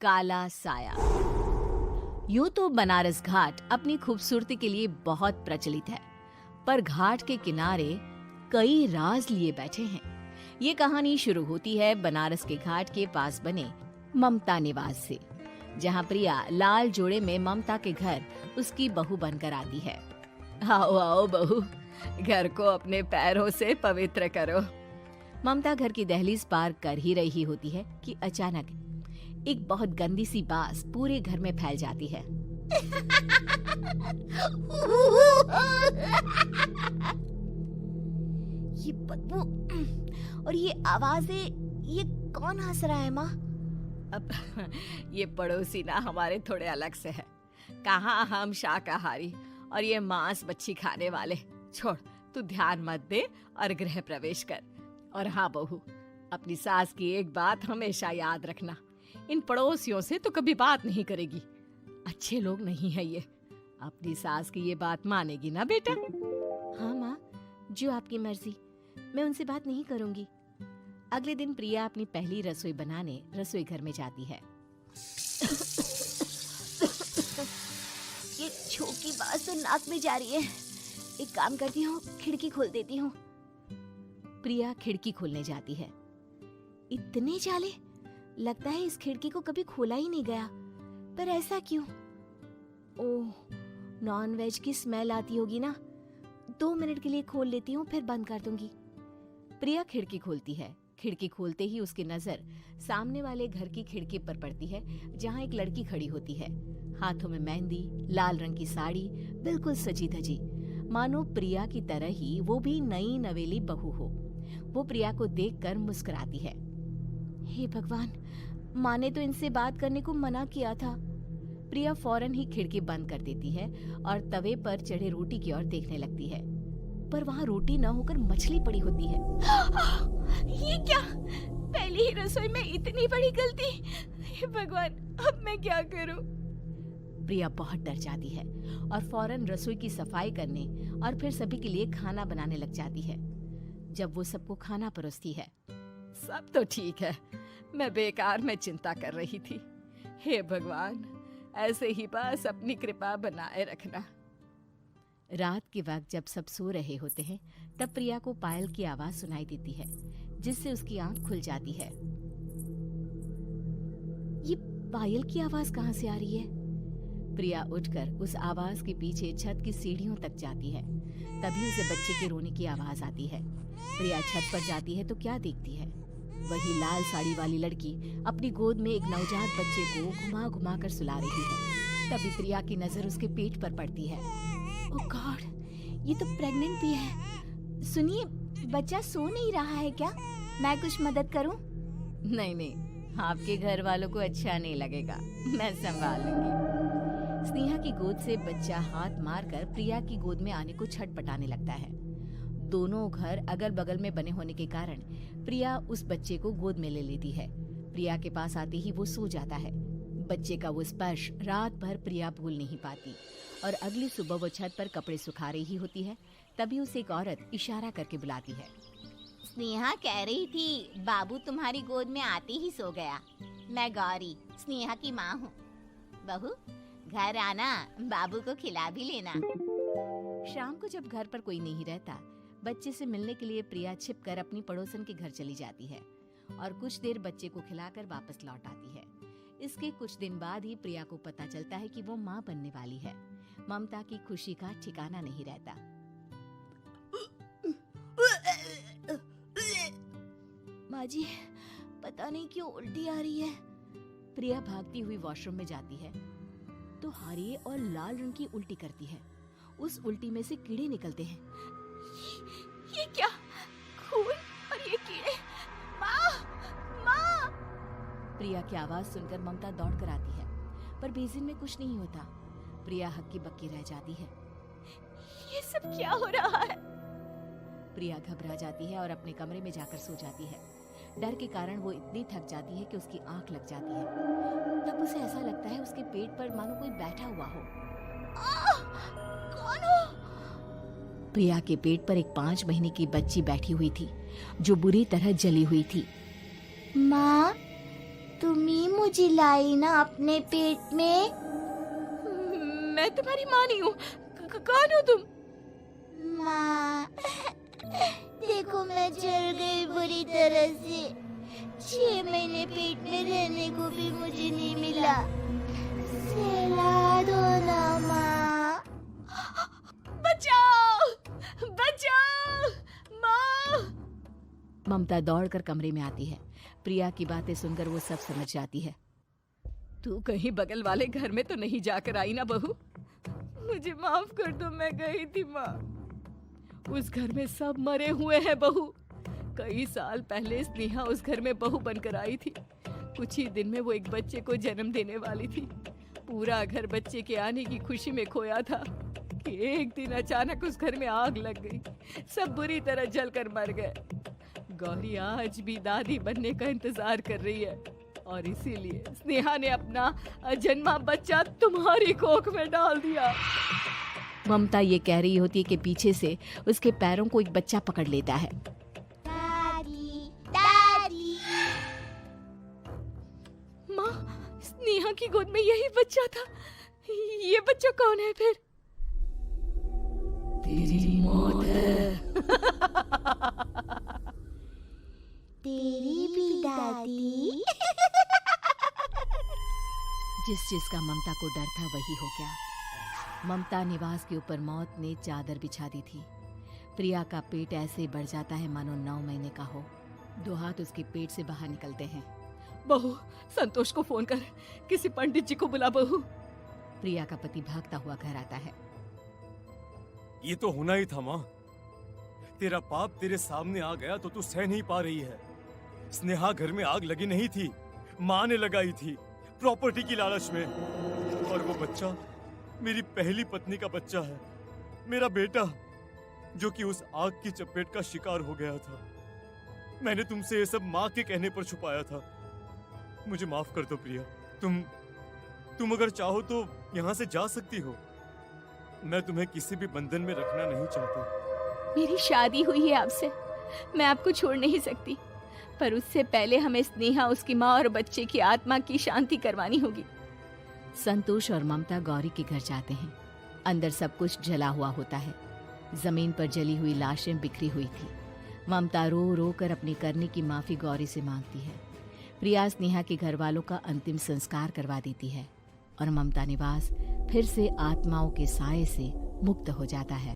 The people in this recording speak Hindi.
काला साया। यूं तो बनारस घाट अपनी खूबसूरती के लिए बहुत प्रचलित है, पर घाट के किनारे कई राज लिए बैठे हैं। ये कहानी शुरू होती है बनारस के घाट के पास बने ममता निवास से, जहां प्रिया लाल जोड़े में ममता के घर उसकी बहू बनकर आती है। आओ आओ बहू, घर को अपने पैरों से पवित्र करो। ममता घर की दहलीज पार कर ही रही होती है कि अचानक एक बहुत गंदी सी बास पूरे घर में फैल जाती है। ये बदबू और ये आवाजें, ये कौन हंस रहा है माँ? अब ये पड़ोसी ना हमारे थोड़े अलग से है। कहाँ हम शाकाहारी और ये मांस मच्छी खाने वाले। छोड़, तू ध्यान मत दे और गृह प्रवेश कर। और हाँ बहू, अपनी सास की एक बात हमेशा याद रखना, इन पड़ोसियों से तो कभी बात नहीं करेगी। अच्छे लोग नहीं है ये। अपनी सास की ये बात मानेगी ना बेटा? हाँ माँ, जो आपकी मर्जी, मैं उनसे बात नहीं करूंगी। अगले दिन प्रिया अपनी पहली रसोई बनाने रसोई घर में जाती है। ये छोकी बात तो नाक में जा रही है। एक काम करती हूँ, खिड़की खोल देती हूँ। प्रिया खिड़की खोलने जाती है। इतने जाले, लगता है इस खिड़की को कभी खोला ही नहीं गया। पर ऐसा क्यों? ओह, नॉन वेज की स्मेल आती होगी ना। 2 मिनट के लिए खोल लेती हूँ, फिर बंद कर दूंगी। प्रिया खिड़की खोलती है। खिड़की खोलते ही उसकी नजर सामने वाले घर की खिड़की पर पड़ती है, जहाँ एक लड़की खड़ी होती है। हाथों में मेहंदी, लाल रंग की साड़ी, बिल्कुल सजी धजी, मानो प्रिया की तरह ही वो भी नई नवेली बहू हो। वो प्रिया को देखकर मुस्कुराती है। हे भगवान, माँ ने तो इनसे बात करने को मना किया था। प्रिया फौरन ही खिड़की बंद कर देती है और तवे पर चढ़े रोटी की ओर देखने लगती है, पर वहाँ रोटी न होकर मछली पड़ी होती है। ये क्या? पहली ही रसोई में इतनी बड़ी गलती। हे भगवान, अब मैं क्या करूं? प्रिया बहुत डर जाती है और फौरन रसोई की सफाई करने और फिर सभी के लिए खाना बनाने लग जाती है। जब वो सबको खाना परोसती है, सब तो ठीक है, मैं बेकार में चिंता कर रही थी। हे भगवान, ऐसे ही बस अपनी कृपा बनाए रखना। रात के वक्त जब सब सो रहे होते हैं, तब प्रिया को पायल की आवाज सुनाई देती है, जिससे उसकी आंख खुल जाती है। ये पायल की आवाज कहाँ से आ रही है? प्रिया उठकर उस आवाज के पीछे छत की सीढ़ियों तक जाती है। तभी उसे बच्चे के रोने की आवाज आती है। प्रिया छत पर जाती है तो क्या देखती है? वही लाल साड़ी वाली लड़की अपनी गोद में एक नवजात बच्चे को घुमा घुमा कर सुला रही है। तभी प्रिया की नजर उसके पेट पर पड़ती है। ओह गॉड, ये तो प्रेग्नेंट भी है। सुनिए, बच्चा सो नहीं रहा है क्या? मैं कुछ मदद करूं? नहीं नहीं, आपके घर वालों को अच्छा नहीं लगेगा, मैं संभाल लूंगी। स्नेहा की गोद से बच्चा हाथ मारकर प्रिया की गोद में आने को छटपटाने लगता है। दोनों घर अगल बगल में बने होने के कारण प्रिया उस बच्चे को गोद में ले लेती है। प्रिया के पास आते ही वो सो जाता है। बच्चे का वो स्पर्श रात भर प्रिया भूल नहीं पाती और अगली सुबह वो छत पर कपड़े सुखा रही होती है। तभी उसे एक औरत इशारा करके बुलाती है। स्नेहा कह रही थी बाबू तुम्हारी गोद में आते ही सो गया। मैं गौरी, स्नेहा की माँ हूँ। बहू, घर आना, बाबू को खिला भी लेना। शाम को जब घर पर कोई नहीं रहता, बच्चे से मिलने के लिए प्रिया छिपकर अपनी पड़ोसन के घर चली जाती है और कुछ देर बच्चे को खिलाकर वापस लौट आती है। इसके कुछ दिन बाद ही प्रिया को पता चलता है कि वो माँ बनने वाली है। ममता की खुशी का ठिकाना नहीं रहता। माँ जी, पता नहीं क्यों उल्टी आ रही है। प्रिया भागती हुई वॉशरूम में जाती है तो हरे और लाल रंग की उल्टी करती है। उस उल्टी में से कीड़े निकलते हैं। ये क्या? खून और ये कीड़े! माँ! माँ! प्रिया की आवाज सुनकर ममता दौड़ कर आती है, पर बेसिन में कुछ नहीं होता। प्रिया हक्की बक्की रह जाती है। ये सब क्या हो रहा है? प्रिया घबरा जाती है और अपने कमरे में जाकर सो जाती है। डर के कारण वो इतनी थक जाती है कि उसकी आंख लग जाती है। तब उसे ऐसा लगता है उसके पेट पर मानो कोई बैठा हुआ हो। कौन हो? प्रिया के पेट पर एक 5 महीने की बच्ची बैठी हुई थी, जो बुरी तरह जली हुई थी। माँ, तुम ही मुझे लाई ना अपने पेट में। मैं तुम्हारी माँ नहीं हूँ। कौन हो तुम? माँ, देखो मैं जल गई बुरी तरह से। 6 महीने पेट में रहने को भी मुझे नहीं मिला। सहला दो ना माँ। बचाओ, बचाओ, माँ। ममता दौड़कर कमरे में आती है। प्रिया की बातें सुनकर वो सब समझ जाती है। तू कहीं बगल वाले घर में तो नहीं जाकर आई ना बहू? मुझे माफ कर दो, मैं गई थी माँ। उस घर में सब मरे हुए हैं बहू। कई साल पहले स्नेहा उस घर में बहू बनकर आई थी। कुछ ही दिन में वो एक बच्चे को जन्म देने वाली थी। पूरा घर बच्चे के आने की खुशी में खोया था कि एक दिन अचानक उस घर में आग लग गई। सब बुरी तरह जलकर मर गए। गौरी आज भी दादी बनने का इंतजार कर रही है और इसीलिए स्नेहा ने अपना अजन्मा बच्चा तुम्हारी कोख में डाल दिया। ममता ये कह रही होती है कि पीछे से उसके पैरों को एक बच्चा पकड़ लेता है। दादी, दादी। माँ, स्नेहा की गोद में यही बच्चा था। ये बच्चा कौन है फिर? तेरी मौत है। तेरी भी दादी। जिस चीज का ममता को डर था वही हो गया। ममता निवास के ऊपर मौत ने चादर बिछा दी थी। प्रिया का पेट ऐसे बढ़ जाता है मानो 9 महीने का हो। 2 हाथ उसके पेट से बाहर निकलते हैं। बहू, संतोष को फोन कर, किसी पंडित जी को बुला बहू। प्रिया का पति भागता हुआ घर आता है। ये तो होना ही था माँ। तेरा पाप तेरे सामने आ गया तो तू सह नहीं पा रही है। स्नेहा घर में आग लगी नहीं थी, माँ ने लगाई थी, प्रॉपर्टी की लालच में। और वो बच्चा मेरी पहली पत्नी का बच्चा है, मेरा बेटा, जो कि उस आग की चपेट का शिकार हो गया था। मैंने तुमसे ये सब माँ के कहने पर छुपाया था। मुझे माफ कर दो प्रिया। तुम अगर चाहो तो यहाँ से जा सकती हो। मैं तुम्हें किसी भी बंधन में रखना नहीं चाहता। मेरी शादी हुई है आपसे, मैं आपको छोड़ नहीं सकती, पर उससे पहले हमें स्नेहा, उसकी माँ और बच्चे की आत्मा की शांति करवानी होगी। संतोष और ममता गौरी के घर जाते हैं। अंदर सब कुछ जला हुआ होता है। जमीन पर जली हुई लाशें बिखरी हुई थी। ममता रो रो कर अपने करने की माफी गौरी से मांगती है। प्रिया स्नेहा के घर वालों का अंतिम संस्कार करवा देती है और ममता निवास फिर से आत्माओं के साए से मुक्त हो जाता है।